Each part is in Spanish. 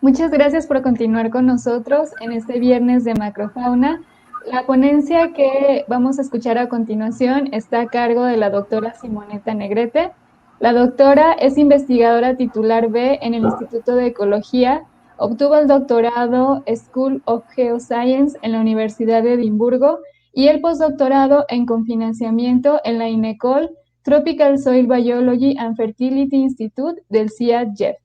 Muchas gracias por continuar con nosotros en este viernes de macrofauna. La ponencia que vamos a escuchar a continuación está a cargo de la doctora Simonetta Negrete. La doctora es investigadora titular B en el Instituto de Ecología, obtuvo el doctorado School of Geoscience en la Universidad de Edimburgo y el postdoctorado en cofinanciamiento en la INECOL Tropical Soil Biology and Fertility Institute del CIAT-JEF.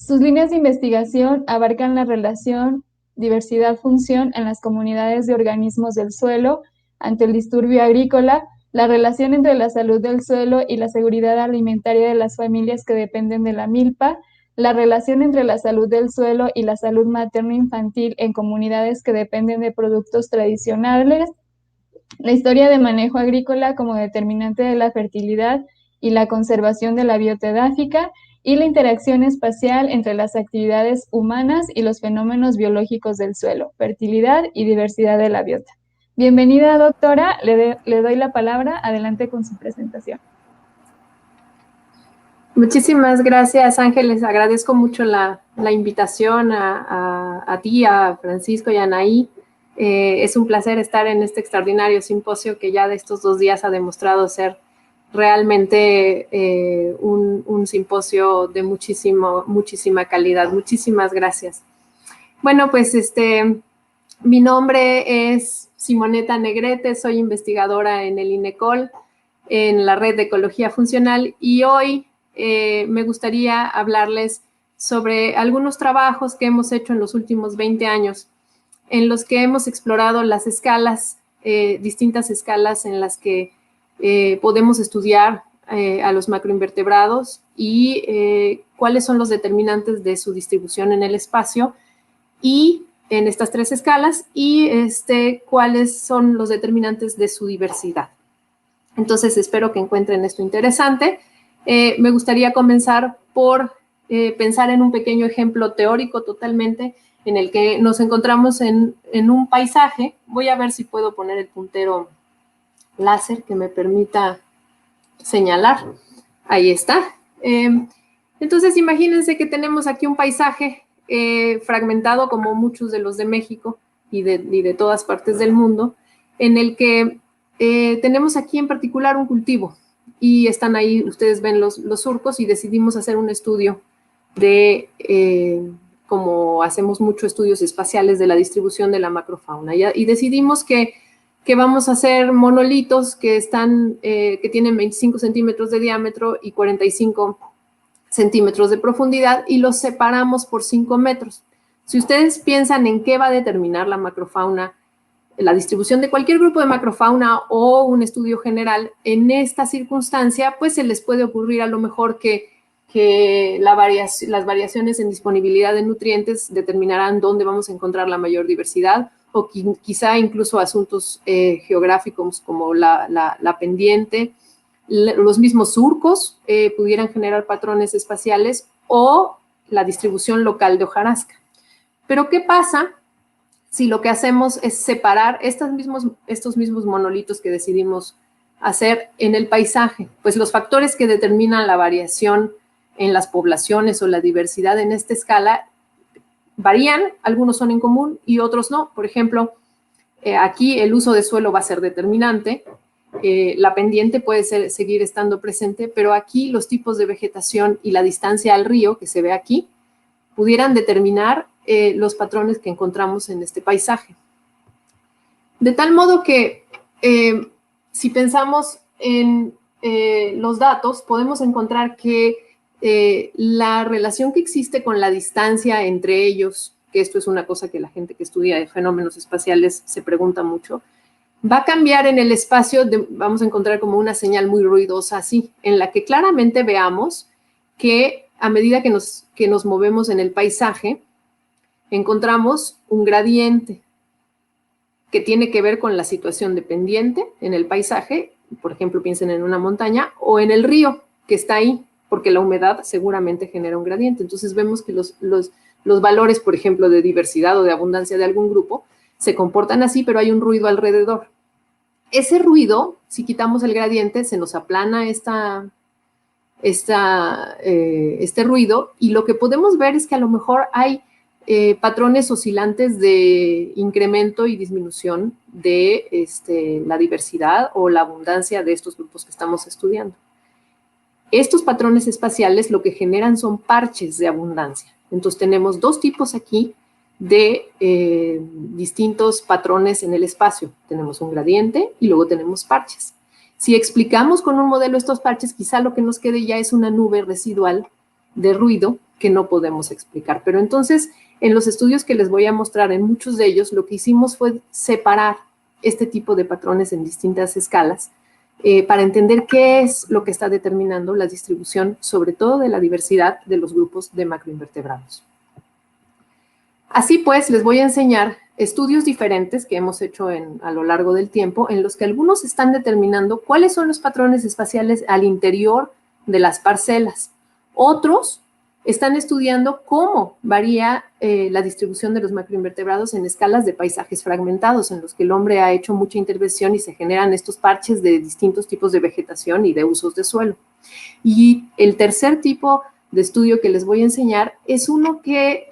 Sus líneas de investigación abarcan la relación diversidad-función en las comunidades de organismos del suelo ante el disturbio agrícola, la relación entre la salud del suelo y la seguridad alimentaria de las familias que dependen de la milpa, la relación entre la salud del suelo y la salud materno-infantil en comunidades que dependen de productos tradicionales, la historia de manejo agrícola como determinante de la fertilidad y la conservación de la biota edáfica, y la interacción espacial entre las actividades humanas y los fenómenos biológicos del suelo, fertilidad y diversidad de la biota. Bienvenida, doctora. Le doy la palabra. Adelante con su presentación. Muchísimas gracias, Ángeles. Agradezco mucho la invitación a ti, a Francisco y a Anaí. Es un placer estar en este extraordinario simposio que ya de estos 2 días ha demostrado ser realmente un simposio de muchísima calidad. Muchísimas gracias. Bueno, pues mi nombre es Simonetta Negrete, soy investigadora en el INECOL, en la Red de Ecología Funcional, y hoy me gustaría hablarles sobre algunos trabajos que hemos hecho en los últimos 20 años, en los que hemos explorado las escalas, distintas escalas en las que podemos estudiar a los macroinvertebrados y cuáles son los determinantes de su distribución en el espacio y en estas 3 escalas y cuáles son los determinantes de su diversidad. Entonces, espero que encuentren esto interesante. Me gustaría comenzar por pensar en un pequeño ejemplo teórico totalmente en el que nos encontramos en un paisaje. Voy a ver si puedo poner el puntero láser que me permita señalar. Ahí está. Entonces, imagínense que tenemos aquí un paisaje fragmentado como muchos de los de México y de todas partes del mundo, en el que tenemos aquí en particular un cultivo y están ahí, ustedes ven los surcos, y decidimos hacer un estudio de, como hacemos muchos estudios espaciales de la distribución de la macrofauna, y decidimos que vamos a hacer monolitos que tienen 25 centímetros de diámetro y 45 centímetros de profundidad, y los separamos por 5 metros. Si ustedes piensan en qué va a determinar la macrofauna, la distribución de cualquier grupo de macrofauna o un estudio general, en esta circunstancia, pues se les puede ocurrir a lo mejor que las variaciones en disponibilidad de nutrientes determinarán dónde vamos a encontrar la mayor diversidad, o quizá incluso asuntos geográficos como la pendiente, los mismos surcos pudieran generar patrones espaciales, o la distribución local de hojarasca. Pero ¿qué pasa si lo que hacemos es separar estos mismos monolitos que decidimos hacer en el paisaje? Pues los factores que determinan la variación en las poblaciones o la diversidad en esta escala varían, algunos son en común y otros no. Por ejemplo, aquí el uso de suelo va a ser determinante, la pendiente puede seguir estando presente, pero aquí los tipos de vegetación y la distancia al río, que se ve aquí, pudieran determinar los patrones que encontramos en este paisaje. De tal modo que si pensamos en los datos, podemos encontrar que la relación que existe con la distancia entre ellos, que esto es una cosa que la gente que estudia fenómenos espaciales se pregunta mucho, va a cambiar en el espacio, vamos a encontrar como una señal muy ruidosa así, en la que claramente veamos que a medida que nos movemos en el paisaje, encontramos un gradiente que tiene que ver con la situación de pendiente en el paisaje. Por ejemplo, piensen en una montaña o en el río que está ahí, porque la humedad seguramente genera un gradiente. Entonces vemos que los valores, por ejemplo, de diversidad o de abundancia de algún grupo se comportan así, pero hay un ruido alrededor. Ese ruido, si quitamos el gradiente, se nos aplana este ruido, y lo que podemos ver es que a lo mejor hay patrones oscilantes de incremento y disminución de la diversidad o la abundancia de estos grupos que estamos estudiando. Estos patrones espaciales lo que generan son parches de abundancia. Entonces tenemos dos tipos aquí de distintos patrones en el espacio. Tenemos un gradiente y luego tenemos parches. Si explicamos con un modelo estos parches, quizá lo que nos quede ya es una nube residual de ruido que no podemos explicar. Pero entonces, en los estudios que les voy a mostrar, en muchos de ellos, lo que hicimos fue separar este tipo de patrones en distintas escalas para entender qué es lo que está determinando la distribución, sobre todo de la diversidad de los grupos de macroinvertebrados. Así pues, les voy a enseñar estudios diferentes que hemos hecho a lo largo del tiempo, en los que algunos están determinando cuáles son los patrones espaciales al interior de las parcelas. Otros están estudiando cómo varía la distribución de los macroinvertebrados en escalas de paisajes fragmentados, en los que el hombre ha hecho mucha intervención y se generan estos parches de distintos tipos de vegetación y de usos de suelo. Y el tercer tipo de estudio que les voy a enseñar es uno que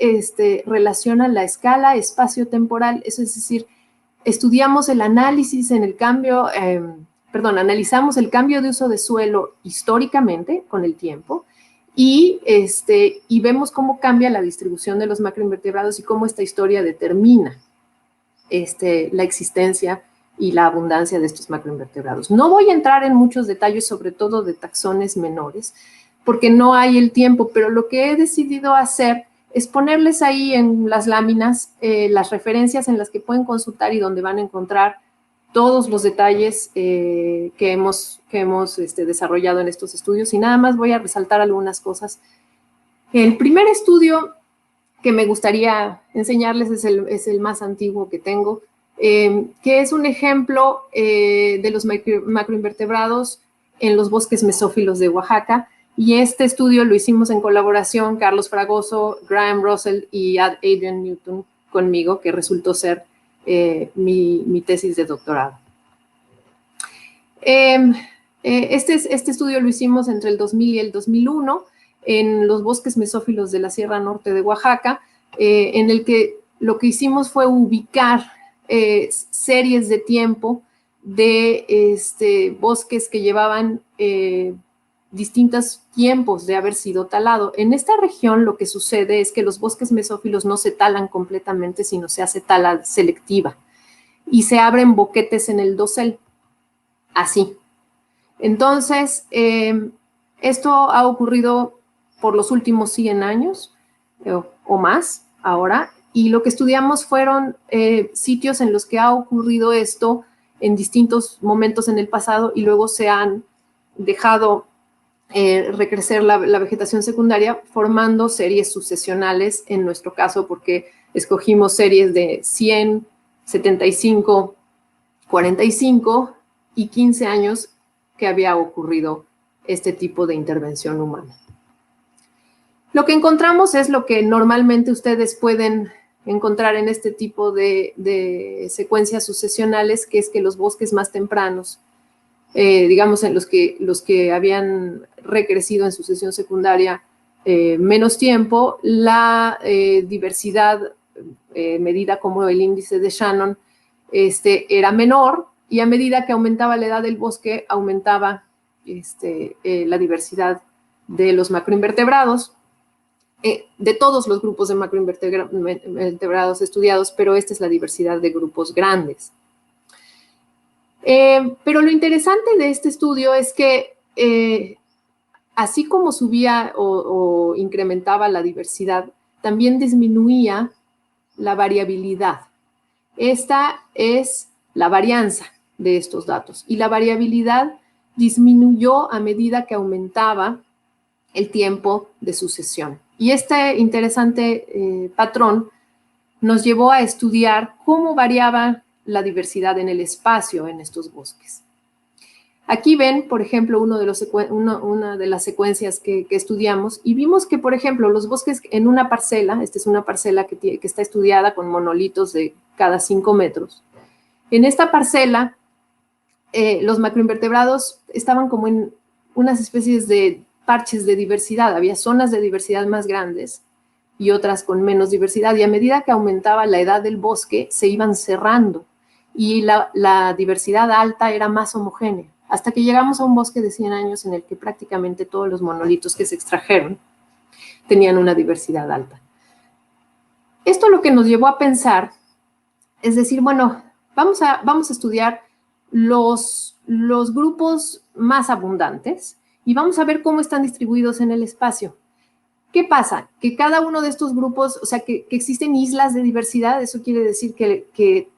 relaciona la escala espacio-temporal, eso es decir, estudiamos el análisis en el cambio, analizamos el cambio de uso de suelo históricamente con el tiempo y vemos cómo cambia la distribución de los macroinvertebrados y cómo esta historia determina la existencia y la abundancia de estos macroinvertebrados. No voy a entrar en muchos detalles, sobre todo de taxones menores, porque no hay el tiempo, pero lo que he decidido hacer es ponerles ahí en las láminas las referencias en las que pueden consultar y donde van a encontrar todos los detalles que hemos desarrollado en estos estudios, y nada más voy a resaltar algunas cosas. El primer estudio que me gustaría enseñarles es el más antiguo que tengo, que es un ejemplo de los macroinvertebrados en los bosques mesófilos de Oaxaca. Y este estudio lo hicimos en colaboración Carlos Fragoso, Graham Russell y Adrian Newton conmigo, que resultó ser mi tesis de doctorado. Este estudio lo hicimos entre el 2000 y el 2001 en los bosques mesófilos de la Sierra Norte de Oaxaca, en el que lo que hicimos fue ubicar series de tiempo de bosques que llevaban distintos tiempos de haber sido talado. En esta región lo que sucede es que los bosques mesófilos no se talan completamente, sino se hace tala selectiva y se abren boquetes en el dosel, así. Entonces, esto ha ocurrido por los últimos 100 años o más ahora, y lo que estudiamos fueron sitios en los que ha ocurrido esto en distintos momentos en el pasado y luego se han dejado recrecer la vegetación secundaria formando series sucesionales, en nuestro caso porque escogimos series de 100, 75, 45 y 15 años que había ocurrido este tipo de intervención humana. Lo que encontramos es lo que normalmente ustedes pueden encontrar en este tipo de secuencias sucesionales, que es que los bosques más tempranos, digamos en los que habían recrecido en sucesión secundaria menos tiempo, la diversidad medida como el índice de Shannon era menor, y a medida que aumentaba la edad del bosque, aumentaba la diversidad de los macroinvertebrados, de todos los grupos de macroinvertebrados estudiados, pero esta es la diversidad de grupos grandes. Pero lo interesante de este estudio es que así como subía o incrementaba la diversidad, también disminuía la variabilidad. Esta es la varianza de estos datos, y la variabilidad disminuyó a medida que aumentaba el tiempo de sucesión. Y este interesante patrón nos llevó a estudiar cómo variaba la diversidad en el espacio en estos bosques. Aquí ven, por ejemplo, una de las secuencias que estudiamos, y vimos que, por ejemplo, los bosques en una parcela, esta es una parcela que está estudiada con monolitos de cada 5 metros. En esta parcela, los macroinvertebrados estaban como en unas especies de parches de diversidad. Había zonas de diversidad más grandes, y otras con menos diversidad. Y a medida que aumentaba la edad del bosque, se iban cerrando y la diversidad alta era más homogénea, hasta que llegamos a un bosque de 100 años en el que prácticamente todos los monolitos que se extrajeron tenían una diversidad alta. Esto lo que nos llevó a pensar es decir, bueno, vamos a estudiar los grupos más abundantes y vamos a ver cómo están distribuidos en el espacio. ¿Qué pasa? Que cada uno de estos grupos, o sea, que existen islas de diversidad, eso quiere decir que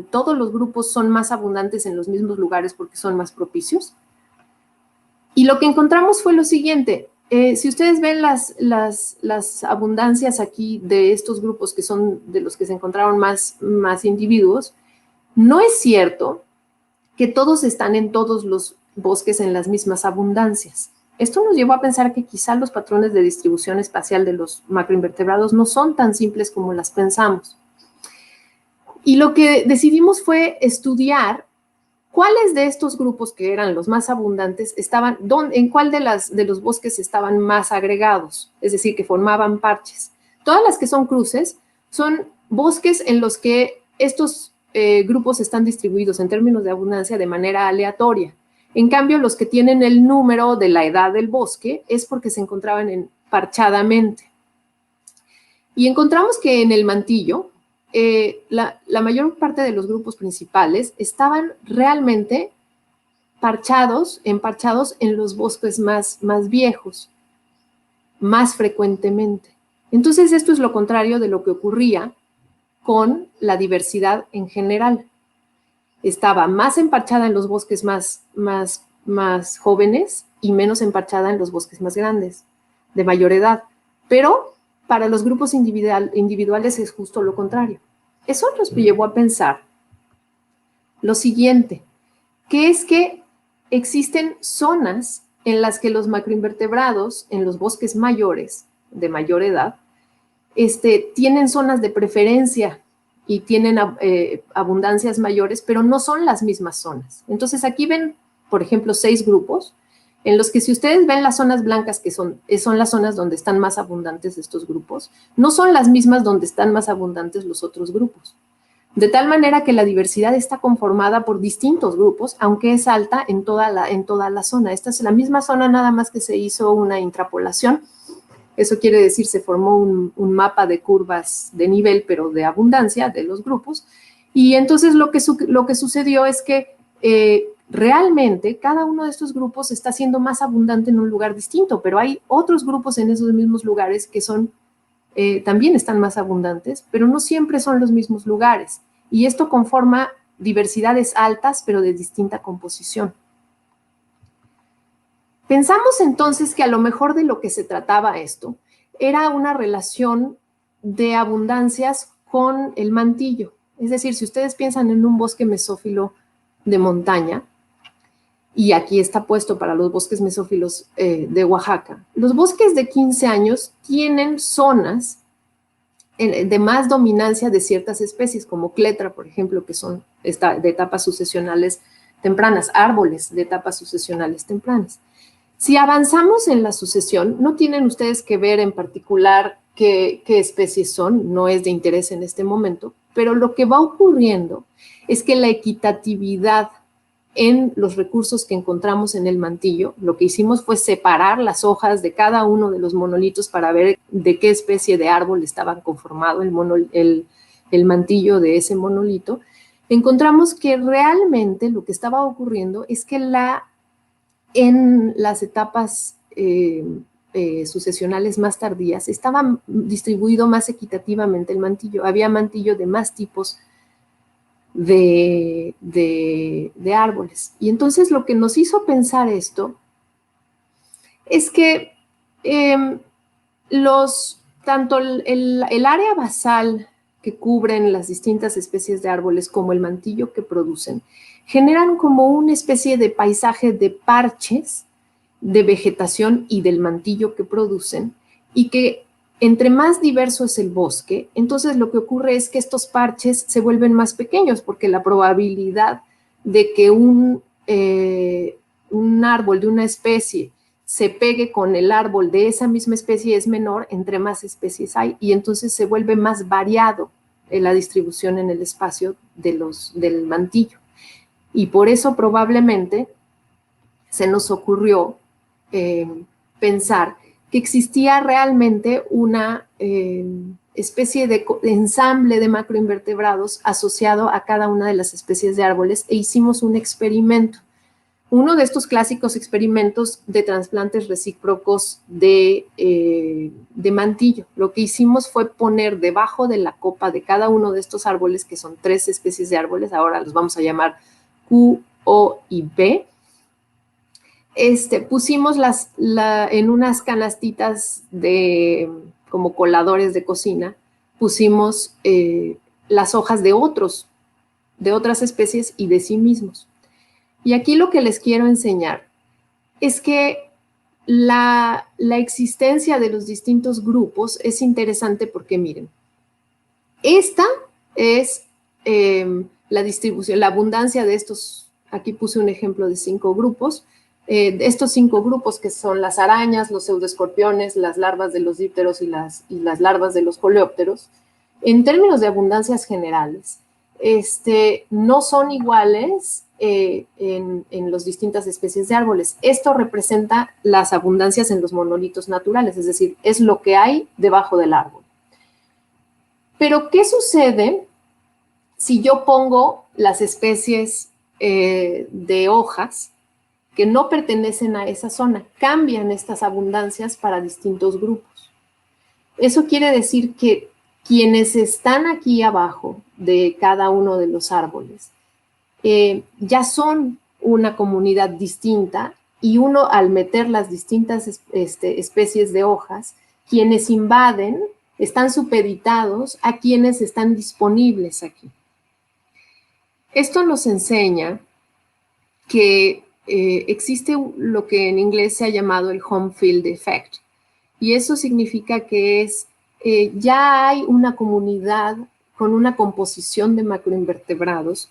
todos los grupos son más abundantes en los mismos lugares porque son más propicios. Y lo que encontramos fue lo siguiente. Si ustedes ven las abundancias aquí de estos grupos que son de los que se encontraron más individuos, no es cierto que todos están en todos los bosques en las mismas abundancias. Esto nos llevó a pensar que quizá los patrones de distribución espacial de los macroinvertebrados no son tan simples como las pensamos. Y lo que decidimos fue estudiar cuáles de estos grupos que eran los más abundantes estaban, en cuál de los bosques estaban más agregados, es decir, que formaban parches. Todas las que son cruces son bosques en los que estos grupos están distribuidos en términos de abundancia de manera aleatoria. En cambio, los que tienen el número de la edad del bosque es porque se encontraban parchadamente. Y encontramos que en el mantillo, la mayor parte de los grupos principales estaban realmente emparchados en los bosques más viejos, más frecuentemente. Entonces, esto es lo contrario de lo que ocurría con la diversidad en general. Estaba más emparchada en los bosques más jóvenes y menos emparchada en los bosques más grandes, de mayor edad. Pero para los grupos individuales es justo lo contrario. Eso nos llevó a pensar lo siguiente, que es que existen zonas en las que los macroinvertebrados en los bosques mayores, de mayor edad, tienen zonas de preferencia y tienen abundancias mayores, pero no son las mismas zonas. Entonces aquí ven, por ejemplo, 6 grupos, en los que si ustedes ven las zonas blancas, que son las zonas donde están más abundantes estos grupos, no son las mismas donde están más abundantes los otros grupos. De tal manera que la diversidad está conformada por distintos grupos, aunque es alta en toda la zona. Esta es la misma zona, nada más que se hizo una intrapolación. Eso quiere decir, se formó un mapa de curvas de nivel, pero de abundancia de los grupos. Y entonces lo que sucedió es que realmente cada uno de estos grupos está siendo más abundante en un lugar distinto, pero hay otros grupos en esos mismos lugares que también están más abundantes, pero no siempre son los mismos lugares. Y esto conforma diversidades altas, pero de distinta composición. Pensamos entonces que a lo mejor de lo que se trataba esto era una relación de abundancias con el mantillo. Es decir, si ustedes piensan en un bosque mesófilo de montaña, y aquí está puesto para los bosques mesófilos de Oaxaca, los bosques de 15 años tienen zonas de más dominancia de ciertas especies, como cletra, por ejemplo, que son de etapas sucesionales tempranas, árboles de etapas sucesionales tempranas. Si avanzamos en la sucesión, no tienen ustedes que ver en particular qué especies son, no es de interés en este momento, pero lo que va ocurriendo es que la equitatividad en los recursos que encontramos en el mantillo, lo que hicimos fue separar las hojas de cada uno de los monolitos para ver de qué especie de árbol estaba conformado el mantillo de ese monolito. Encontramos que realmente lo que estaba ocurriendo es que en las etapas sucesionales más tardías estaba distribuido más equitativamente el mantillo. Había mantillo de más tipos de árboles. Y entonces lo que nos hizo pensar esto es que tanto el área basal que cubren las distintas especies de árboles como el mantillo que producen generan como una especie de paisaje de parches de vegetación y del mantillo que producen, y que entre más diverso es el bosque, entonces lo que ocurre es que estos parches se vuelven más pequeños, porque la probabilidad de que un árbol de una especie se pegue con el árbol de esa misma especie es menor entre más especies hay, y entonces se vuelve más variado la distribución en el espacio del mantillo. Y por eso probablemente se nos ocurrió pensar que existía realmente una especie de ensamble de macroinvertebrados asociado a cada una de las especies de árboles, e hicimos un experimento. Uno de estos clásicos experimentos de trasplantes recíprocos de mantillo. Lo que hicimos fue poner debajo de la copa de cada uno de estos árboles, que son 3 especies de árboles, ahora los vamos a llamar Q, O y B, pusimos en unas canastitas como coladores de cocina, pusimos las hojas de otras especies y de sí mismos. Y aquí lo que les quiero enseñar es que la existencia de los distintos grupos es interesante porque, miren, esta es la distribución, la abundancia de estos. Aquí puse un ejemplo de 5 grupos. De estos 5 grupos, que son las arañas, los pseudoescorpiones, las larvas de los dípteros y las larvas de los coleópteros, en términos de abundancias generales, no son iguales en las distintas especies de árboles. Esto representa las abundancias en los monolitos naturales, es decir, es lo que hay debajo del árbol. Pero, ¿qué sucede si yo pongo las especies de hojas que no pertenecen a esa zona? Cambian estas abundancias para distintos grupos. Eso quiere decir que quienes están aquí abajo de cada uno de los árboles ya son una comunidad distinta, y uno, al meter las distintas especies de hojas, quienes invaden están supeditados a quienes están disponibles aquí. Esto nos enseña que existe lo que en inglés se ha llamado el home field effect, y eso significa que ya hay una comunidad con una composición de macroinvertebrados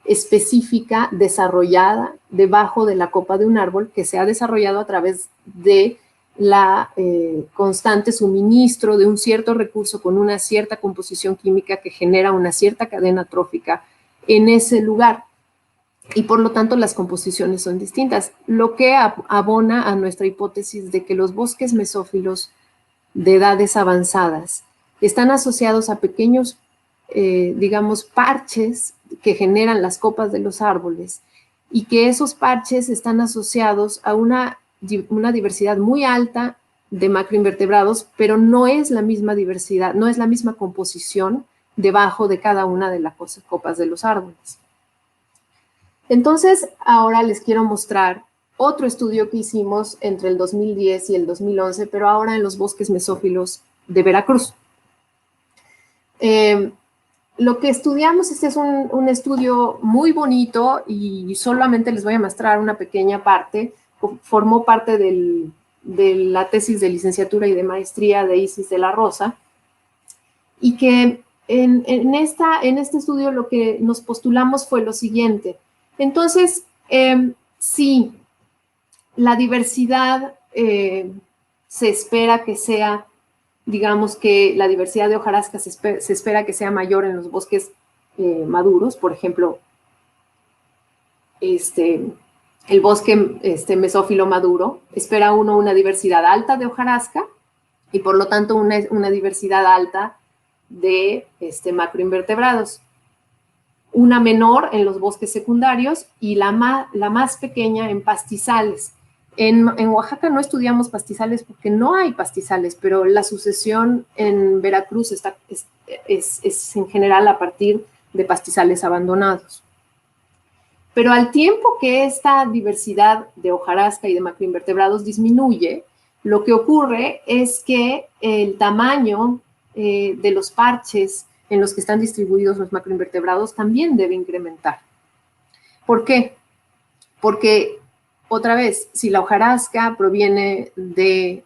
específica, desarrollada debajo de la copa de un árbol, que se ha desarrollado a través de la constante suministro de un cierto recurso con una cierta composición química que genera una cierta cadena trófica en ese lugar. Y por lo tanto las composiciones son distintas, lo que abona a nuestra hipótesis de que los bosques mesófilos de edades avanzadas están asociados a pequeños, digamos, parches que generan las copas de los árboles, y que esos parches están asociados a una diversidad muy alta de macroinvertebrados, pero no es la misma diversidad, no es la misma composición debajo de cada una de las copas de los árboles. Entonces, ahora les quiero mostrar otro estudio que hicimos entre el 2010 y el 2011, pero ahora en los bosques mesófilos de Veracruz. Lo que estudiamos, es un estudio muy bonito, y solamente les voy a mostrar una pequeña parte. Formó parte de la tesis de licenciatura y de maestría de Isis de la Rosa, y que en este estudio lo que nos postulamos fue lo siguiente. Entonces, si la diversidad se espera que sea, digamos que la diversidad de hojarasca se espera que sea mayor en los bosques maduros, por ejemplo, el bosque mesófilo maduro, espera uno una diversidad alta de hojarasca, y por lo tanto una diversidad alta de macroinvertebrados. Una menor en los bosques secundarios, y la más pequeña en pastizales. En Oaxaca no estudiamos pastizales porque no hay pastizales, pero la sucesión en Veracruz es en general a partir de pastizales abandonados. Pero al tiempo que esta diversidad de hojarasca y de macroinvertebrados disminuye, lo que ocurre es que el tamaño de los parches en los que están distribuidos los macroinvertebrados también debe incrementar. ¿Por qué? Porque, otra vez, si la hojarasca proviene de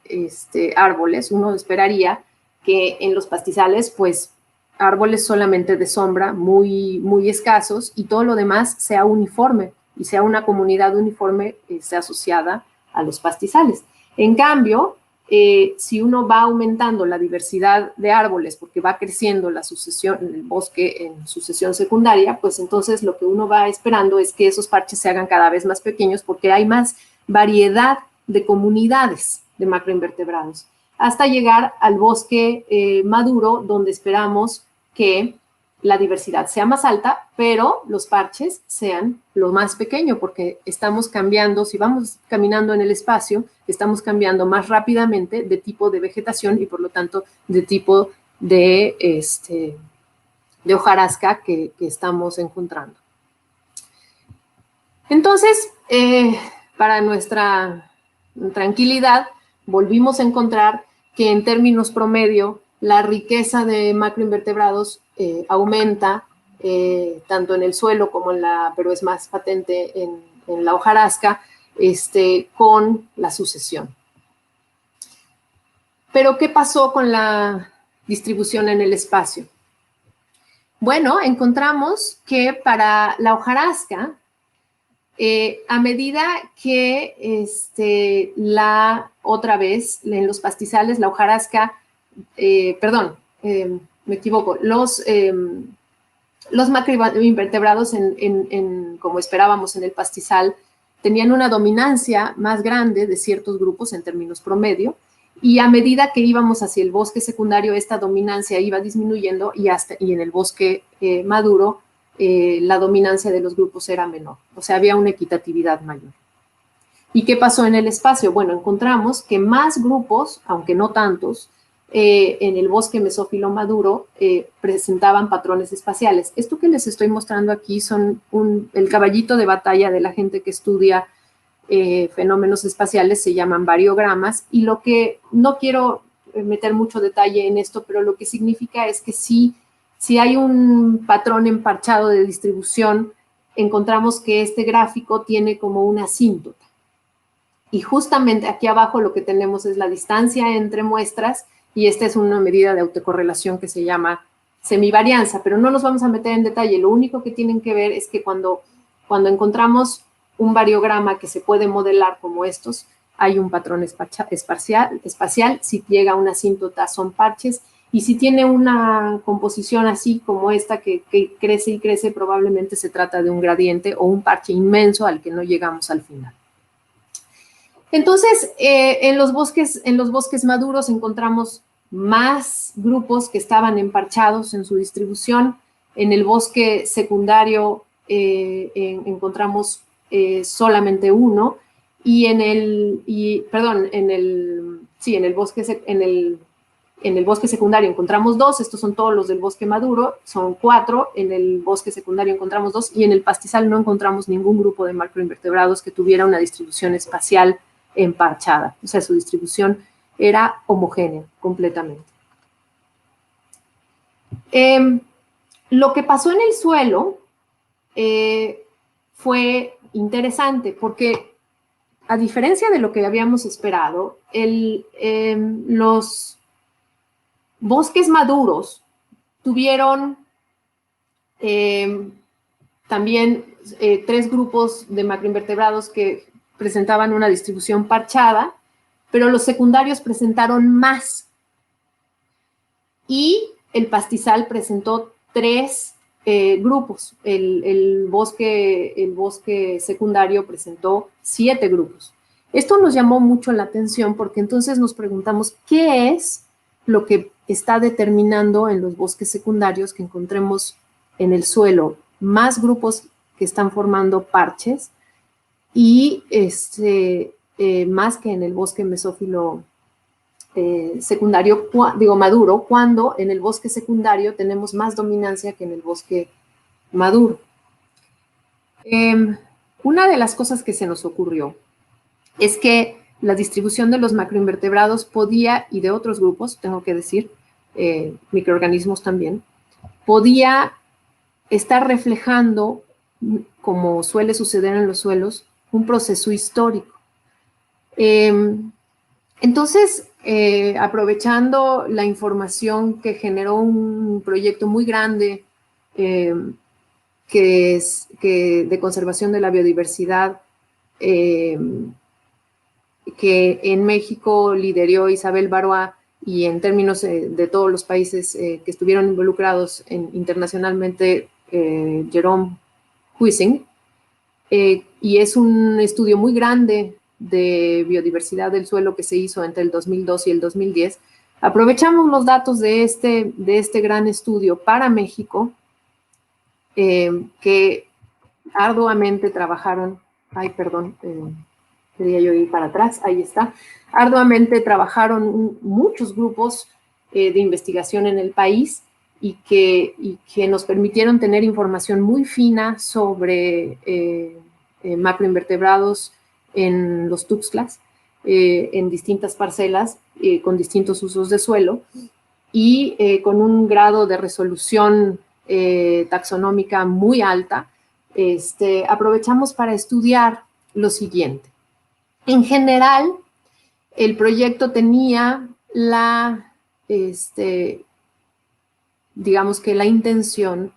árboles, uno esperaría que en los pastizales, pues, árboles solamente de sombra, muy, muy escasos, y todo lo demás sea uniforme, y sea una comunidad uniforme asociada a los pastizales. En cambio, si uno va aumentando la diversidad de árboles porque va creciendo la sucesión, el bosque en sucesión secundaria, pues entonces lo que uno va esperando es que esos parches se hagan cada vez más pequeños porque hay más variedad de comunidades de macroinvertebrados, hasta llegar al bosque maduro, donde esperamos que la diversidad sea más alta, pero los parches sean lo más pequeño, porque estamos cambiando, si vamos caminando en el espacio, estamos cambiando más rápidamente de tipo de vegetación y por lo tanto de tipo de hojarasca que estamos encontrando. Entonces, para nuestra tranquilidad, volvimos a encontrar que en términos promedio la riqueza de macroinvertebrados aumenta tanto en el suelo como pero es más patente en la hojarasca, con la sucesión. Pero, ¿qué pasó con la distribución en el espacio? Bueno, encontramos que para la hojarasca, a medida que otra vez en los pastizales, la hojarasca, me equivoco, los macroinvertebrados, como esperábamos en el pastizal, tenían una dominancia más grande de ciertos grupos en términos promedio, y a medida que íbamos hacia el bosque secundario, esta dominancia iba disminuyendo y en el bosque maduro, la dominancia de los grupos era menor, o sea, había una equitatividad mayor. ¿Y qué pasó en el espacio? Bueno, encontramos que más grupos, aunque no tantos, en el bosque mesófilo maduro presentaban patrones espaciales. Esto que les estoy mostrando aquí son el caballito de batalla de la gente que estudia fenómenos espaciales, se llaman variogramas, y lo que, no quiero meter mucho detalle en esto, pero lo que significa es que si hay un patrón emparchado de distribución, encontramos que este gráfico tiene como una asíntota. Y justamente aquí abajo lo que tenemos es la distancia entre muestras, y esta es una medida de autocorrelación que se llama semivarianza, pero no nos vamos a meter en detalle. Lo único que tienen que ver es que cuando encontramos un variograma que se puede modelar como estos, hay un patrón espacial, si llega a una asíntota son parches, y si tiene una composición así como esta que crece y crece, probablemente se trata de un gradiente o un parche inmenso al que no llegamos al final. Entonces, en los bosques maduros encontramos más grupos que estaban emparchados en su distribución. En el bosque secundario encontramos solamente uno, y en el bosque secundario encontramos dos. Estos son todos los del bosque maduro, son 4. En el bosque secundario encontramos 2, y en el pastizal no encontramos ningún grupo de macroinvertebrados que tuviera una distribución espacial emparchada, o sea, su distribución era homogénea completamente. Lo que pasó en el suelo fue interesante porque, a diferencia de lo que habíamos esperado, los bosques maduros tuvieron también 3 grupos de macroinvertebrados que presentaban una distribución parchada, pero los secundarios presentaron más. Y el pastizal presentó 3 grupos. El bosque secundario presentó 7 grupos. Esto nos llamó mucho la atención porque entonces nos preguntamos qué es lo que está determinando en los bosques secundarios que encontremos en el suelo más grupos que están formando parches y más que en el bosque mesófilo maduro, cuando en el bosque secundario tenemos más dominancia que en el bosque maduro. Una de las cosas que se nos ocurrió es que la distribución de los macroinvertebrados podía, y de otros grupos, tengo que decir, microorganismos también, podía estar reflejando, como suele suceder en los suelos, un proceso histórico. Entonces, aprovechando la información que generó un proyecto muy grande de conservación de la biodiversidad que en México lideró Isabel Baroa y en términos de todos los países que estuvieron involucrados internacionalmente, Jerome Huizing, y es un estudio muy grande de biodiversidad del suelo que se hizo entre el 2002 y el 2010. Aprovechamos los datos de este gran estudio para México, que arduamente trabajaron, quería yo ir para atrás, ahí está, arduamente trabajaron muchos grupos de investigación en el país y que nos permitieron tener información muy fina sobre macroinvertebrados en los Tuxtlas, en distintas parcelas, con distintos usos de suelo y con un grado de resolución taxonómica muy alta. Aprovechamos para estudiar lo siguiente. En general, el proyecto tenía digamos que la intención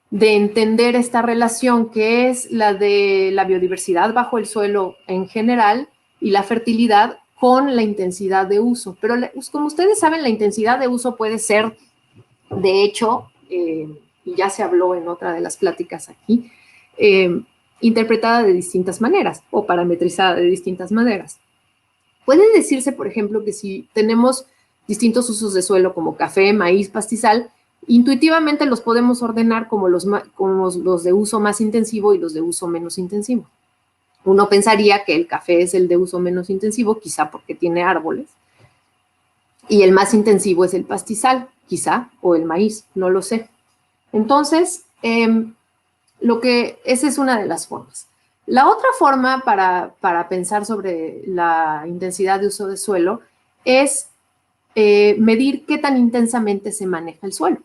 de entender esta relación que es la de la biodiversidad bajo el suelo en general y la fertilidad con la intensidad de uso. Pero como ustedes saben, la intensidad de uso puede ser, de hecho, y ya se habló en otra de las pláticas aquí, interpretada de distintas maneras o parametrizada de distintas maneras. Puede decirse, por ejemplo, que si tenemos distintos usos de suelo como café, maíz, pastizal, intuitivamente los podemos ordenar como los de uso más intensivo y los de uso menos intensivo. Uno pensaría que el café es el de uso menos intensivo, quizá porque tiene árboles, y el más intensivo es el pastizal, quizá, o el maíz, no lo sé. Entonces, esa es una de las formas. La otra forma para pensar sobre la intensidad de uso de suelo es medir qué tan intensamente se maneja el suelo.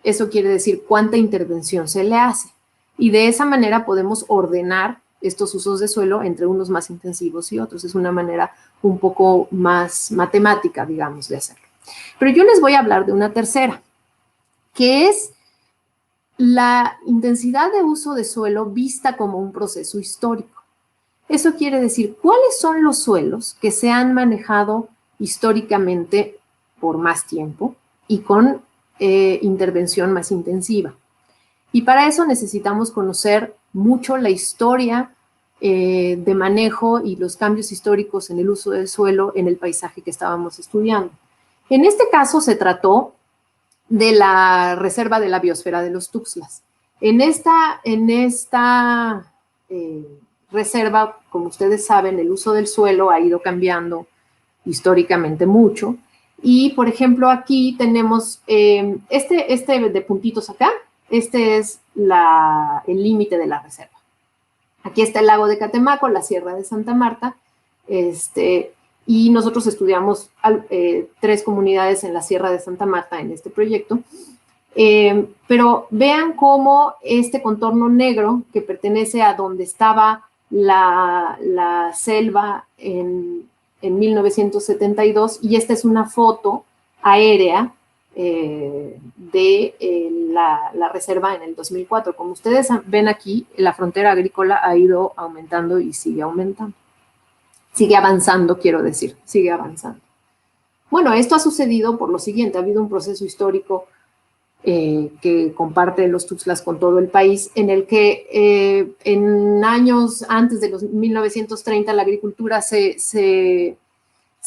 Eso quiere decir cuánta intervención se le hace. Y de esa manera podemos ordenar estos usos de suelo entre unos más intensivos y otros. Es una manera un poco más matemática, digamos, de hacerlo. Pero yo les voy a hablar de una tercera, que es la intensidad de uso de suelo vista como un proceso histórico. Eso quiere decir, ¿cuáles son los suelos que se han manejado históricamente por más tiempo y con intervención más intensiva? Y para eso necesitamos conocer mucho la historia de manejo y los cambios históricos en el uso del suelo en el paisaje que estábamos estudiando. En este caso se trató de la Reserva de la Biosfera de los Tuxtlas. En esta reserva, como ustedes saben, el uso del suelo ha ido cambiando históricamente mucho. Y, por ejemplo, aquí tenemos este de puntitos acá. Este es el límite de la reserva. Aquí está el lago de Catemaco, la Sierra de Santa Marta, y nosotros estudiamos 3 comunidades en la Sierra de Santa Marta en este proyecto. Pero vean cómo este contorno negro que pertenece a donde estaba la selva en 1972, y esta es una foto aérea de la reserva en el 2004. Como ustedes ven aquí, la frontera agrícola ha ido aumentando y sigue aumentando. Sigue avanzando, quiero decir, sigue avanzando. Bueno, esto ha sucedido por lo siguiente: ha habido un proceso histórico que comparte los Tuxtlas con todo el país, en el que en años antes de los 1930 la agricultura se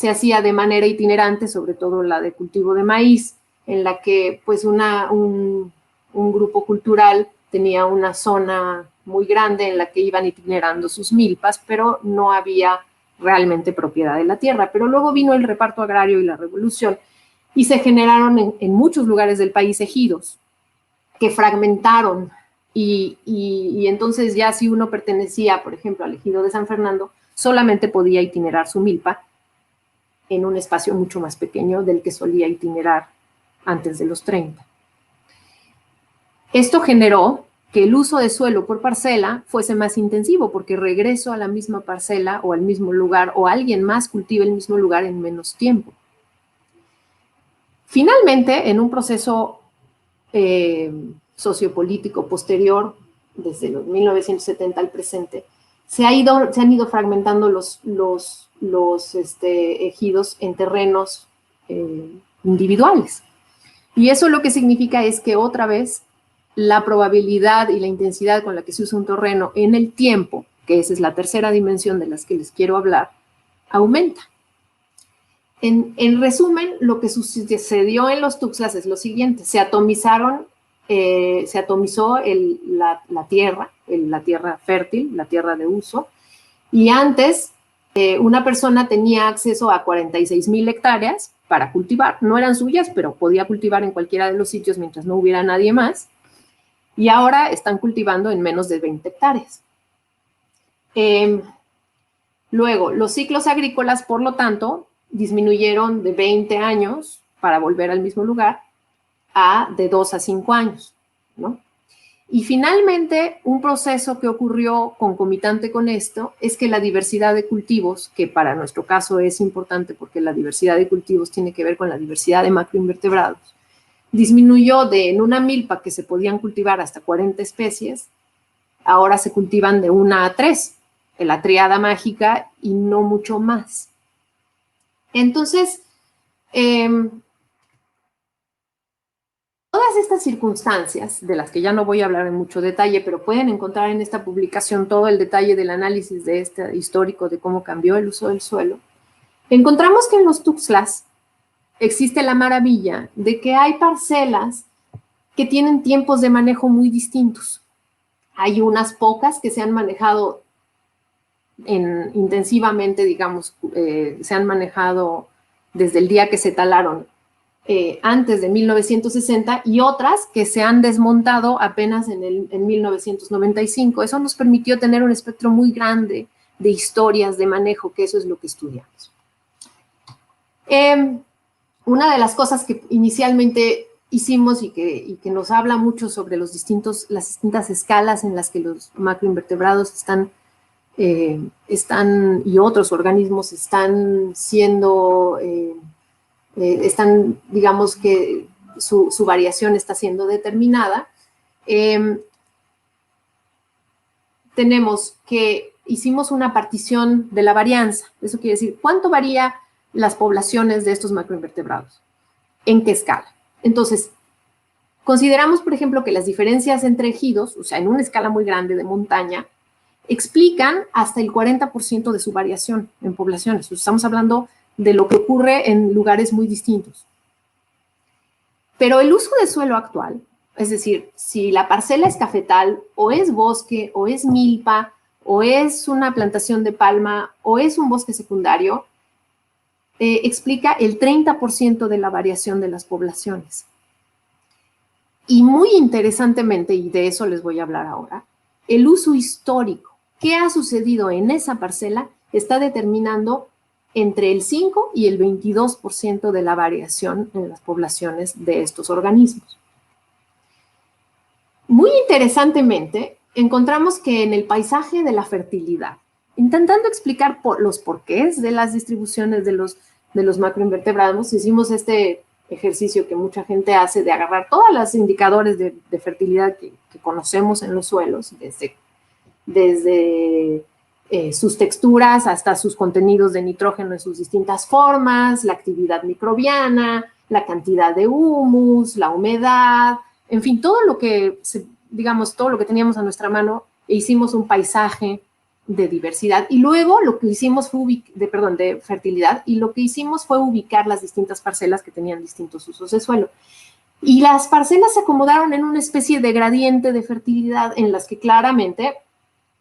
hacía de manera itinerante, sobre todo la de cultivo de maíz, en la que pues un grupo cultural tenía una zona muy grande en la que iban itinerando sus milpas, pero no había realmente propiedad de la tierra. Pero luego vino el reparto agrario y la revolución, y se generaron en muchos lugares del país ejidos que fragmentaron, y entonces ya si uno pertenecía, por ejemplo, al ejido de San Fernando, solamente podía itinerar su milpa en un espacio mucho más pequeño del que solía itinerar antes de los 30. Esto generó que el uso de suelo por parcela fuese más intensivo, porque regreso a la misma parcela o al mismo lugar, o alguien más cultiva el mismo lugar en menos tiempo. Finalmente, en un proceso sociopolítico posterior, desde los 1970 al presente, se han ido fragmentando los ejidos en terrenos individuales. Y eso lo que significa es que otra vez la probabilidad y la intensidad con la que se usa un terreno en el tiempo, que esa es la tercera dimensión de las que les quiero hablar, aumenta. En resumen, lo que sucedió en los Tuxtlas es lo siguiente: se atomizó la tierra fértil, la tierra de uso, y antes una persona tenía acceso a 46,000 hectáreas para cultivar. No eran suyas, pero podía cultivar en cualquiera de los sitios mientras no hubiera nadie más. Y ahora están cultivando en menos de 20 hectáreas. Luego, los ciclos agrícolas, por lo tanto, disminuyeron de 20 años para volver al mismo lugar a de 2 a 5 años, ¿no? Y finalmente, un proceso que ocurrió concomitante con esto es que la diversidad de cultivos, que para nuestro caso es importante porque la diversidad de cultivos tiene que ver con la diversidad de macroinvertebrados, disminuyó en una milpa que se podían cultivar hasta 40 especies, ahora se cultivan de 1 a 3, la triada mágica, y no mucho más. Entonces, todas estas circunstancias, de las que ya no voy a hablar en mucho detalle, pero pueden encontrar en esta publicación todo el detalle del análisis de este histórico de cómo cambió el uso del suelo, encontramos que en los Tuxtlas existe la maravilla de que hay parcelas que tienen tiempos de manejo muy distintos. Hay unas pocas que se han manejado intensivamente, digamos, se han manejado desde el día que se talaron antes de 1960, y otras que se han desmontado apenas en 1995. Eso nos permitió tener un espectro muy grande de historias de manejo, que eso es lo que estudiamos. Una de las cosas que inicialmente hicimos y que nos habla mucho sobre las distintas escalas en las que los macroinvertebrados están y otros organismos están siendo, digamos que su variación está siendo determinada. Tenemos que hicimos una partición de la varianza. Eso quiere decir, ¿cuánto varía las poblaciones de estos macroinvertebrados? ¿En qué escala? Entonces, consideramos, por ejemplo, que las diferencias entre ejidos, o sea, en una escala muy grande de montaña, explican hasta el 40% de su variación en poblaciones. Estamos hablando de lo que ocurre en lugares muy distintos. Pero el uso de suelo actual, es decir, si la parcela es cafetal, o es bosque, o es milpa, o es una plantación de palma, o es un bosque secundario, explica el 30% de la variación de las poblaciones. Y muy interesantemente, y de eso les voy a hablar ahora, el uso histórico. ¿Qué ha sucedido en esa parcela? Está determinando entre el 5 y el 22% de la variación en las poblaciones de estos organismos. Muy interesantemente, encontramos que en el paisaje de la fertilidad, intentando explicar los porqués de las distribuciones de los macroinvertebrados, hicimos este ejercicio que mucha gente hace de agarrar todos los indicadores de fertilidad que conocemos en los suelos, desde sus texturas hasta sus contenidos de nitrógeno en sus distintas formas, la actividad microbiana, la cantidad de humus, la humedad, en fin, todo lo que, todo lo que teníamos a nuestra mano, e hicimos un paisaje de diversidad. Y luego lo que hicimos fue, de fertilidad, y lo que hicimos fue ubicar las distintas parcelas que tenían distintos usos de suelo. Y las parcelas se acomodaron en una especie de gradiente de fertilidad en las que claramente,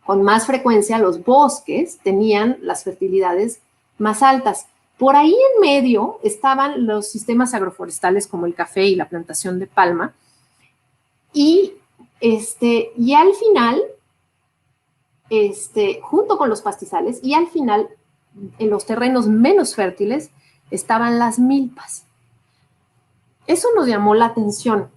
con más frecuencia, los bosques tenían las fertilidades más altas. Por ahí en medio estaban los sistemas agroforestales como el café y la plantación de palma. Y al final, junto con los pastizales, y al final, en los terrenos menos fértiles, estaban las milpas. Eso nos llamó la atención.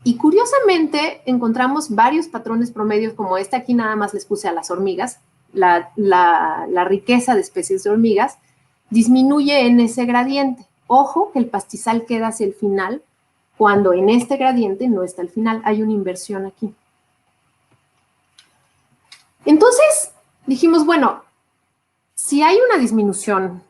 Y curiosamente encontramos varios patrones promedios como este. Aquí nada más les puse a las hormigas. La riqueza de especies de hormigas disminuye en ese gradiente. Ojo que el pastizal queda hacia el final, cuando en este gradiente no está al final. Hay una inversión aquí. Entonces, dijimos, bueno, si hay una disminución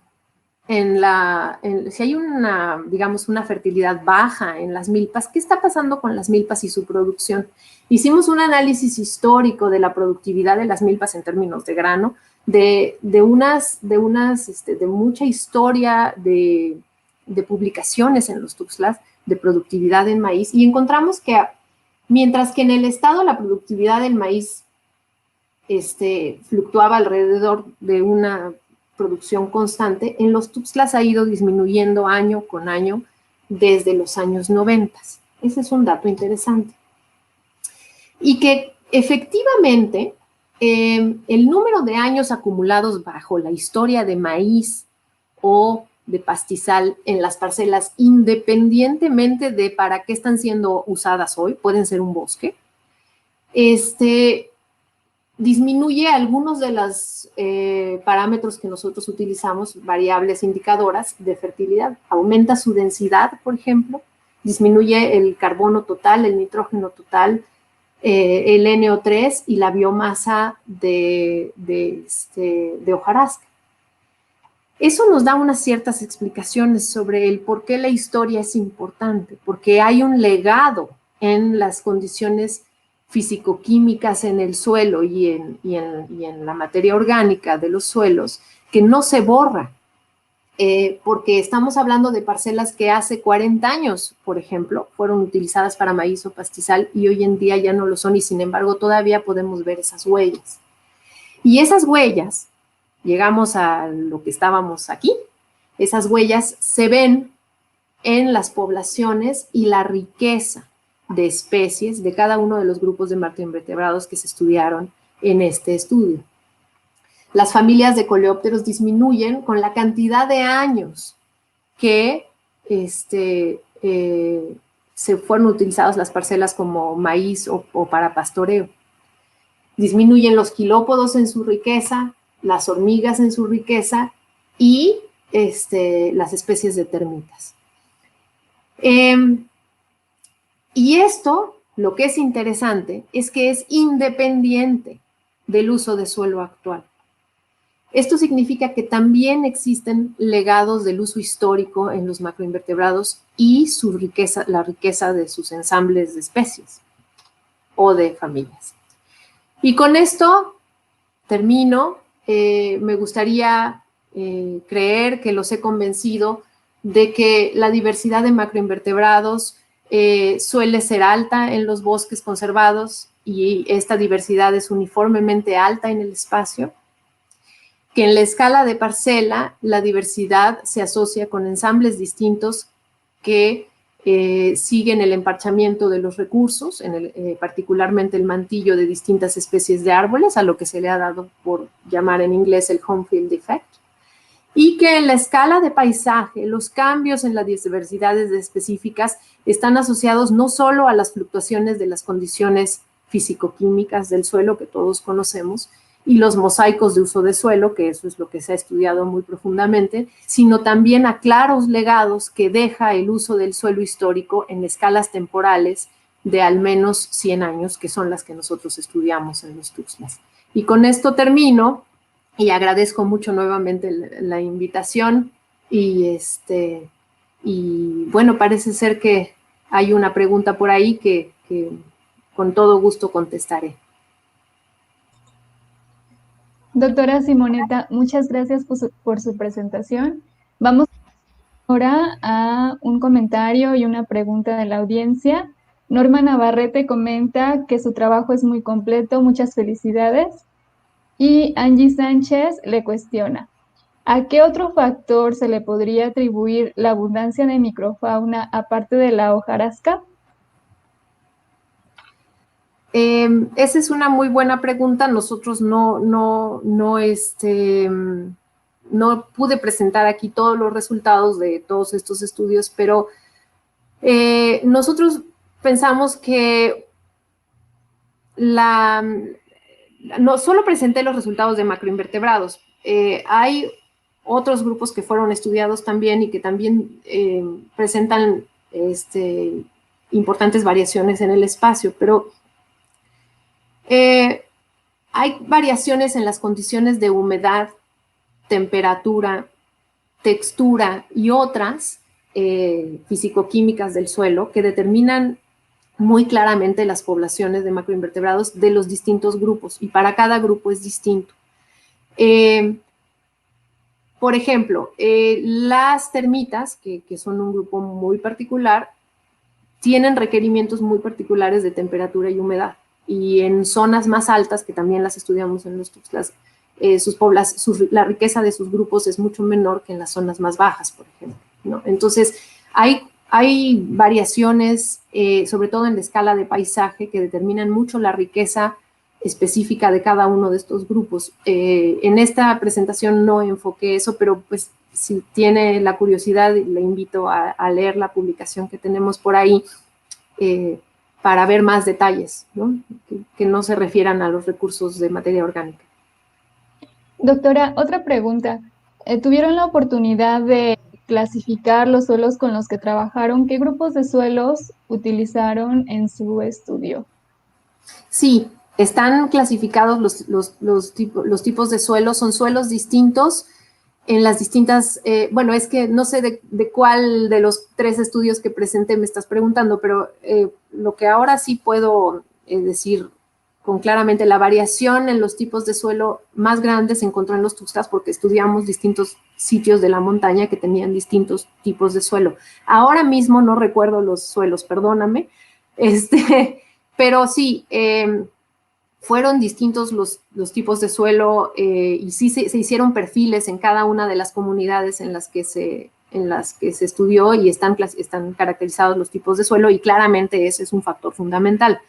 si hay una, digamos, una fertilidad baja en las milpas, ¿qué está pasando con las milpas y su producción? Hicimos un análisis histórico de la productividad de las milpas en términos de grano, de mucha historia de publicaciones en los Tuxtlas de productividad en maíz, y encontramos que mientras que en el estado la productividad del maíz fluctuaba alrededor de una producción constante, en los Tuxtlas ha ido disminuyendo año con año desde los años 90. Ese es un dato interesante. Y que efectivamente el número de años acumulados bajo la historia de maíz o de pastizal en las parcelas, independientemente de para qué están siendo usadas hoy, pueden ser un bosque, disminuye algunos de los parámetros que nosotros utilizamos, variables indicadoras de fertilidad. Aumenta su densidad, por ejemplo, disminuye el carbono total, el nitrógeno total, el NO3 y la biomasa de hojarasca. Eso nos da unas ciertas explicaciones sobre el por qué la historia es importante, porque hay un legado en las condiciones físico-químicas en el suelo y en la materia orgánica de los suelos que no se borra, porque estamos hablando de parcelas que hace 40 años, por ejemplo, fueron utilizadas para maíz o pastizal y hoy en día ya no lo son y sin embargo todavía podemos ver esas huellas. Y esas huellas, llegamos a lo que estábamos aquí, esas huellas se ven en las poblaciones y la riqueza de especies de cada uno de los grupos de macroinvertebrados que se estudiaron en este estudio. Las familias de coleópteros disminuyen con la cantidad de años que se fueron utilizadas las parcelas como maíz o para pastoreo. Disminuyen los quilópodos en su riqueza, las hormigas en su riqueza y las especies de termitas. Y esto, lo que es interesante, es que es independiente del uso de suelo actual. Esto significa que también existen legados del uso histórico en los macroinvertebrados y su riqueza, la riqueza de sus ensambles de especies o de familias. Y con esto termino. Me gustaría creer que los he convencido de que la diversidad de macroinvertebrados suele ser alta en los bosques conservados y esta diversidad es uniformemente alta en el espacio, que en la escala de parcela la diversidad se asocia con ensambles distintos que siguen el emparchamiento de los recursos, particularmente el mantillo de distintas especies de árboles, a lo que se le ha dado por llamar en inglés el home field effect, y que en la escala de paisaje los cambios en las diversidades específicas están asociados no solo a las fluctuaciones de las condiciones físico-químicas del suelo que todos conocemos, y los mosaicos de uso de suelo, que eso es lo que se ha estudiado muy profundamente, sino también a claros legados que deja el uso del suelo histórico en escalas temporales de al menos 100 años, que son las que nosotros estudiamos en los Tuxtlas. Y con esto termino y agradezco mucho nuevamente la invitación y bueno, parece ser que hay una pregunta por ahí que con todo gusto contestaré. Doctora Simonetta, muchas gracias por su presentación. Vamos ahora a un comentario y una pregunta de la audiencia. Norma Navarrete comenta que su trabajo es muy completo, muchas felicidades. Y Angie Sánchez le cuestiona, ¿a qué otro factor se le podría atribuir la abundancia de microfauna aparte de la hojarasca? Esa es una muy buena pregunta. Nosotros no pude presentar aquí todos los resultados de todos estos estudios, pero nosotros pensamos que no solo presenté los resultados de macroinvertebrados. Hay otros grupos que fueron estudiados también y que también presentan importantes variaciones en el espacio, pero Hay variaciones en las condiciones de humedad, temperatura, textura y otras fisicoquímicas del suelo que determinan muy claramente las poblaciones de macroinvertebrados de los distintos grupos, y para cada grupo es distinto. Por ejemplo, las termitas, que son un grupo muy particular, tienen requerimientos muy particulares de temperatura y humedad. Y en zonas más altas, que también las estudiamos en los Tuxtlas, la riqueza de sus grupos es mucho menor que en las zonas más bajas, por ejemplo, ¿no? Entonces, hay variaciones, sobre todo en la escala de paisaje, que determinan mucho la riqueza específica de cada uno de estos grupos. En esta presentación no enfoqué eso, pero pues si tiene la curiosidad, le invito a leer la publicación que tenemos por ahí para ver más detalles, ¿no? Que no se refieran a los recursos de materia orgánica. Doctora, otra pregunta. ¿Tuvieron la oportunidad de clasificar los suelos con los que trabajaron? ¿Qué grupos de suelos utilizaron en su estudio? Sí, están clasificados los tipos de suelos, son suelos distintos en las distintas, bueno, es que no sé de cuál de los 3 estudios que presenté me estás preguntando, pero lo que ahora sí puedo decir con claramente, la variación en los tipos de suelo más grandes se encontró en los Tuxtlas porque estudiamos distintos sitios de la montaña que tenían distintos tipos de suelo. Ahora mismo no recuerdo los suelos, perdóname, pero sí, fueron distintos los tipos de suelo y sí se hicieron perfiles en cada una de las comunidades en las que se estudió y están caracterizados los tipos de suelo, y claramente ese es un factor fundamental.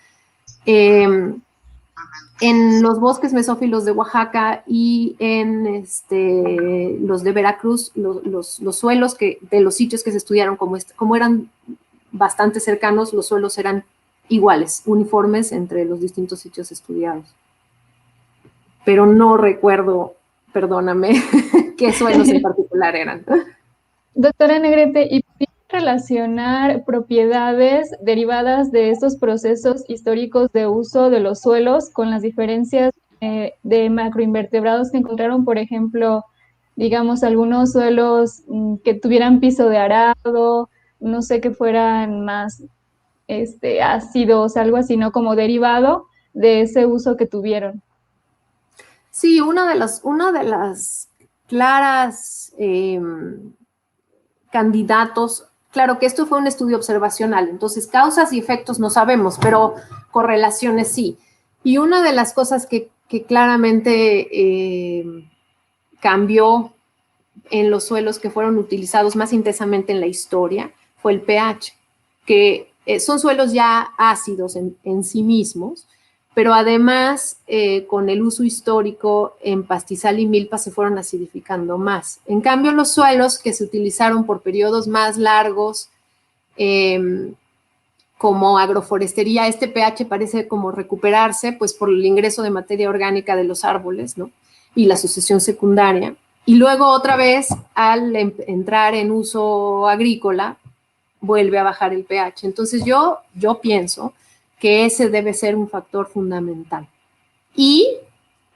En los bosques mesófilos de Oaxaca y en los de Veracruz, los suelos de los sitios que se estudiaron, como eran bastante cercanos, los suelos eran iguales, uniformes entre los distintos sitios estudiados. Pero no recuerdo, perdóname, qué suelos en particular eran. Doctora Negrete, ¿y puede relacionar propiedades derivadas de estos procesos históricos de uso de los suelos con las diferencias de macroinvertebrados que encontraron, por ejemplo, digamos, algunos suelos que tuvieran piso de arado, no sé, que fueran más ácidos, algo así, ¿no? Como derivado de ese uso que tuvieron? Sí, una de las claras candidatos, claro que esto fue un estudio observacional, entonces causas y efectos no sabemos, pero correlaciones sí. Y una de las cosas que claramente cambió en los suelos que fueron utilizados más intensamente en la historia fue el pH, que son suelos ya ácidos en sí mismos, pero además con el uso histórico en pastizal y milpa se fueron acidificando más. En cambio, los suelos que se utilizaron por periodos más largos, como agroforestería, este pH parece como recuperarse, pues por el ingreso de materia orgánica de los árboles, ¿no? Y la sucesión secundaria. Y luego otra vez, al entrar en uso agrícola, vuelve a bajar el pH. Entonces yo pienso que ese debe ser un factor fundamental. Y,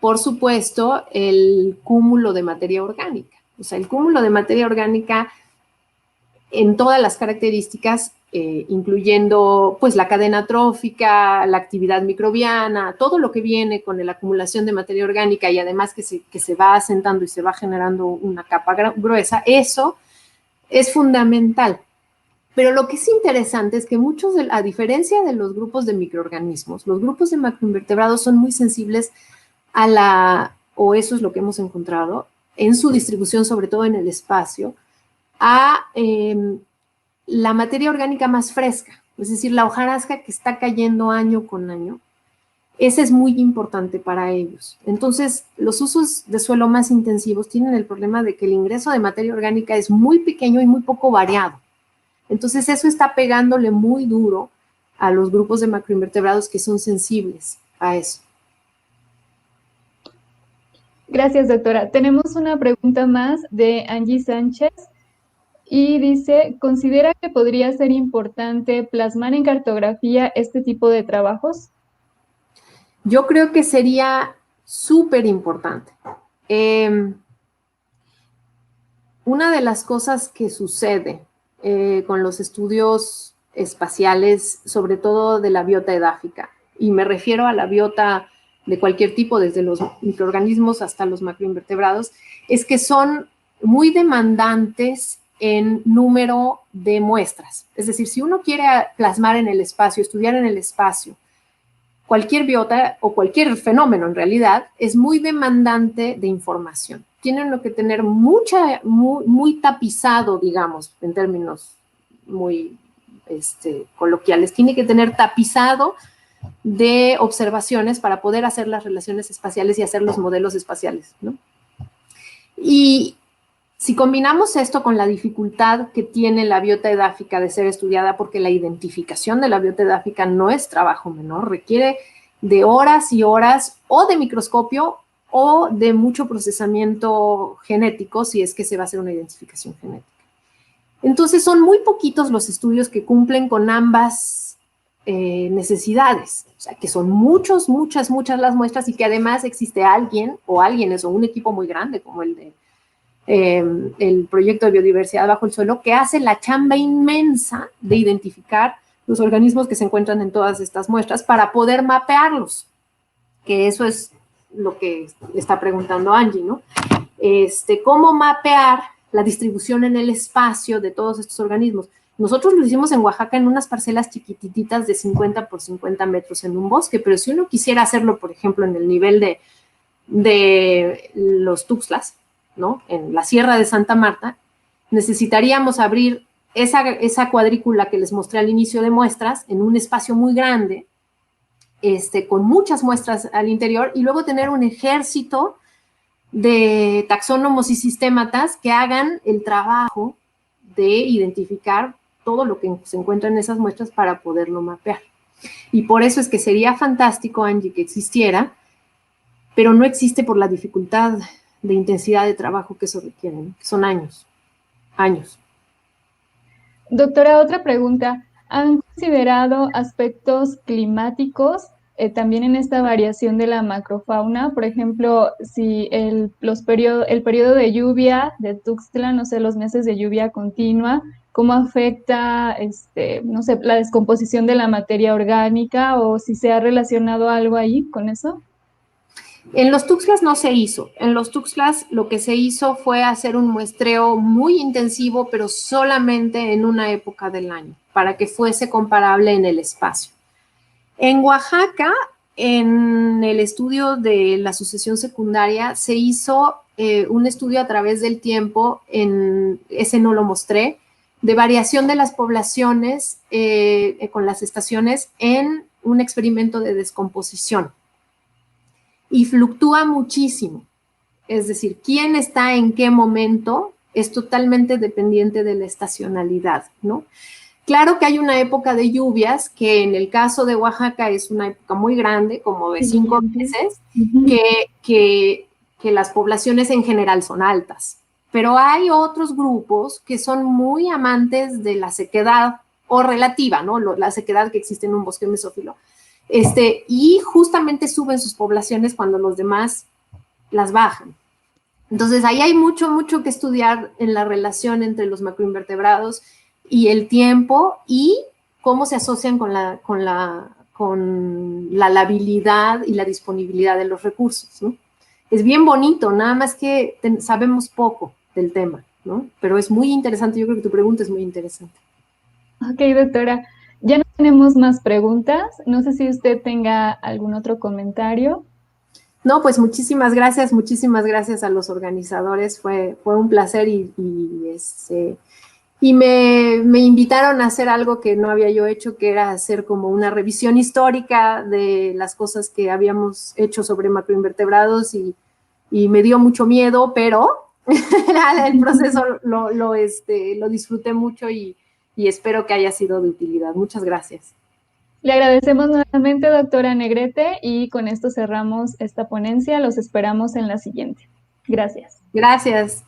por supuesto, el cúmulo de materia orgánica. O sea, el cúmulo de materia orgánica en todas las características, incluyendo pues la cadena trófica, la actividad microbiana, todo lo que viene con la acumulación de materia orgánica y además que se va asentando y se va generando una capa gruesa, eso es fundamental. Pero lo que es interesante es que muchos, a diferencia de los grupos de microorganismos, los grupos de macroinvertebrados son muy sensibles o eso es lo que hemos encontrado, en su distribución, sobre todo en el espacio, a la materia orgánica más fresca, es decir, la hojarasca que está cayendo año con año. Ese es muy importante para ellos. Entonces, los usos de suelo más intensivos tienen el problema de que el ingreso de materia orgánica es muy pequeño y muy poco variado. Entonces, eso está pegándole muy duro a los grupos de macroinvertebrados que son sensibles a eso. Gracias, doctora. Tenemos una pregunta más de Angie Sánchez y dice, ¿considera que podría ser importante plasmar en cartografía este tipo de trabajos? Yo creo que sería súper importante. Una de las cosas que sucede con los estudios espaciales, sobre todo de la biota edáfica, y me refiero a la biota de cualquier tipo, desde los microorganismos hasta los macroinvertebrados, es que son muy demandantes en número de muestras. Es decir, si uno quiere plasmar en el espacio, estudiar en el espacio, cualquier biota o cualquier fenómeno en realidad es muy demandante de información. Tienen que tener muy tapizado, digamos, en términos muy coloquiales, tiene que tener tapizado de observaciones para poder hacer las relaciones espaciales y hacer los modelos espaciales, ¿no? Y si combinamos esto con la dificultad que tiene la biota edáfica de ser estudiada, porque la identificación de la biota edáfica no es trabajo menor, requiere de horas y horas o de microscopio o de mucho procesamiento genético, si es que se va a hacer una identificación genética. Entonces son muy poquitos los estudios que cumplen con ambas necesidades, o sea, que son muchas las muestras y que además existe alguien o alguienes o un equipo muy grande como el de el proyecto de biodiversidad bajo el suelo, que hace la chamba inmensa de identificar los organismos que se encuentran en todas estas muestras para poder mapearlos, que eso es lo que le está preguntando Angie, ¿no? ¿Cómo mapear la distribución en el espacio de todos estos organismos? Nosotros lo hicimos en Oaxaca en unas parcelas chiquititas de 50 por 50 metros en un bosque, pero si uno quisiera hacerlo, por ejemplo, en el nivel de los Tuxtlas, ¿no? En la Sierra de Santa Marta, necesitaríamos abrir esa cuadrícula que les mostré al inicio de muestras en un espacio muy grande, con muchas muestras al interior, y luego tener un ejército de taxónomos y sistématas que hagan el trabajo de identificar todo lo que se encuentra en esas muestras para poderlo mapear. Y por eso es que sería fantástico, Angie, que existiera, pero no existe por la dificultad de intensidad de trabajo que eso requiere, ¿no? Que son años. Doctora, otra pregunta. ¿Han considerado aspectos climáticos también en esta variación de la macrofauna? Por ejemplo, si el periodo de lluvia de Tuxtla, no sé, los meses de lluvia continua, ¿cómo afecta, no sé, la descomposición de la materia orgánica o si se ha relacionado algo ahí con eso? En los Tuxtlas no se hizo. En los Tuxtlas lo que se hizo fue hacer un muestreo muy intensivo, pero solamente en una época del año, para que fuese comparable en el espacio. En Oaxaca, en el estudio de la sucesión secundaria, se hizo un estudio a través del tiempo, ese no lo mostré, de variación de las poblaciones con las estaciones en un experimento de descomposición. Y fluctúa muchísimo. Es decir, quién está en qué momento es totalmente dependiente de la estacionalidad, ¿no? Claro que hay una época de lluvias, que en el caso de Oaxaca es una época muy grande, como de 5 meses, que las poblaciones en general son altas. Pero hay otros grupos que son muy amantes de la sequedad o relativa, ¿no? La sequedad que existe en un bosque mesófilo. Y justamente suben sus poblaciones cuando los demás las bajan. Entonces, ahí hay mucho que estudiar en la relación entre los macroinvertebrados y el tiempo y cómo se asocian con la labilidad y la disponibilidad de los recursos, ¿no? Es bien bonito, nada más que sabemos poco del tema, ¿no? Pero es muy interesante, yo creo que tu pregunta es muy interesante. Ok, doctora. Ya no tenemos más preguntas. No sé si usted tenga algún otro comentario. No, pues muchísimas gracias a los organizadores, fue un placer y me invitaron a hacer algo que no había yo hecho, que era hacer como una revisión histórica de las cosas que habíamos hecho sobre macroinvertebrados y me dio mucho miedo, pero el proceso lo disfruté mucho y espero que haya sido de utilidad. Muchas gracias. Le agradecemos nuevamente, doctora Negrete, y con esto cerramos esta ponencia. Los esperamos en la siguiente. Gracias. Gracias.